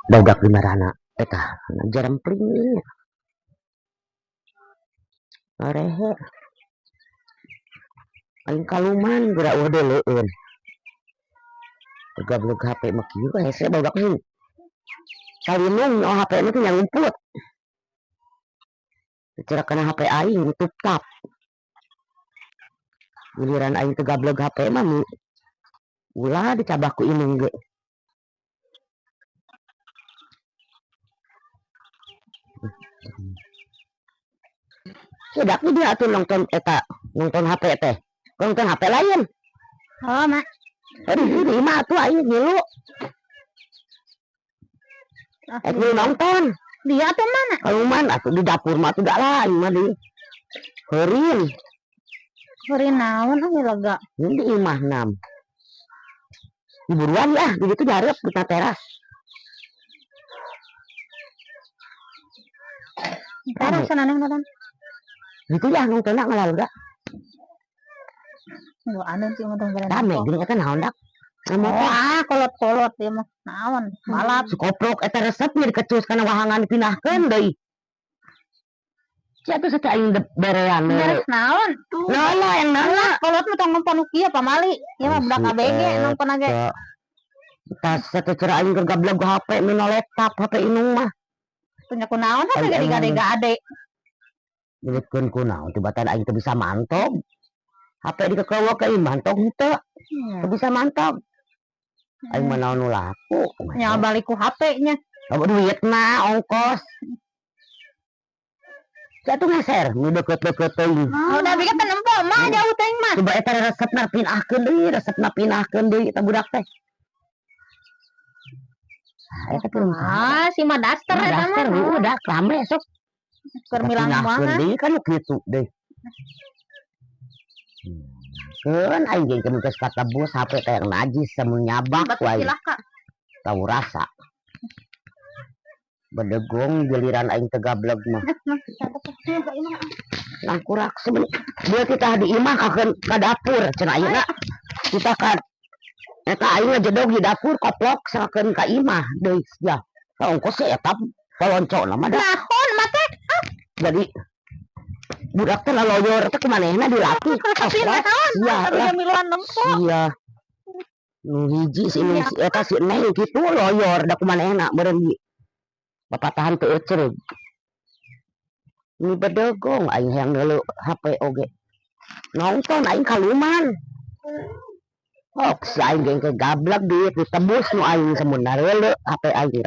Barudak di marana eta jarempling arehe aing kaluman geura udah leueun gablog HP mah kieu hese barudak nih salinung nyaho HP na teh ngumpul cara kana HP aing nutup tap giliran aing teh gablog HP mah ulah dicabah ku inung ge sedak dia atuh nonton eta nonton HP teh nonton HP lain Oh, Mak. di mah tuh aing ngilu nonton Dia tuh mana? kaluman atuh di dapur mah tuh dak lain mah di heureun Heureun naon ah lega. Ini imah 6 buruan ya begitu diharap di teras Teras sana nang nonton. gitu ya nonton ngalal gak Enggak ada sih nonton keren. rame gini kan naon dak Wah, kolot-kolot ya mah. Naon? Balap. si koprok eta resepnya dikecus kana wahangan dipindahkeun deui sia tuh saca aing berean Beres naon? Nala yang nala Kolot mah tong nonton kieu pamali. Ieu mah budak ABG nonton age. Tas satu cara aing gablog HP mino laptop HP inung mah Punya kunaon hati gade-gade. Milikeun kunaon tibatan aing teu bisa mantog HP dikekewa ke imah mantog henteu teu bisa mantog aing mah naon nu laku Nya balik ku HP-nya. Apa duitna ongkos Jatuh ngeser, nu deket-deket teuing. Udah bikin penempo mah jauh teuing mah. Coba eta resepna pinahkeun deui eta budak teh. Eta keur si mah daster eta mah. Udah rame sok. Keur milang mah. Deui kan kitu deui. Keun aing jeung geus kata bos HP teh najis samun nyabak wae. Tahu rasa. Bedegong giliran aing teh gablog mah. Langkurak dia kita di imah ka dapur cenah ayeuna kita ka eta aing jedog di dapur koplok serakeun ka imah deui ya ongkos eta paloncona mah da naon mah teh jadi budak teh laloyor teh kumanehna dilatih sia miluan nempo sia nu hiji si eta si neng kitu loyor da kumanehna meureun papatahan teu euceug ini bedegong aing hayang ngeuleuh HP oge nonton aing kaluman si aing ge gablak duit ditebus nu aing semun nareuleuk HP aing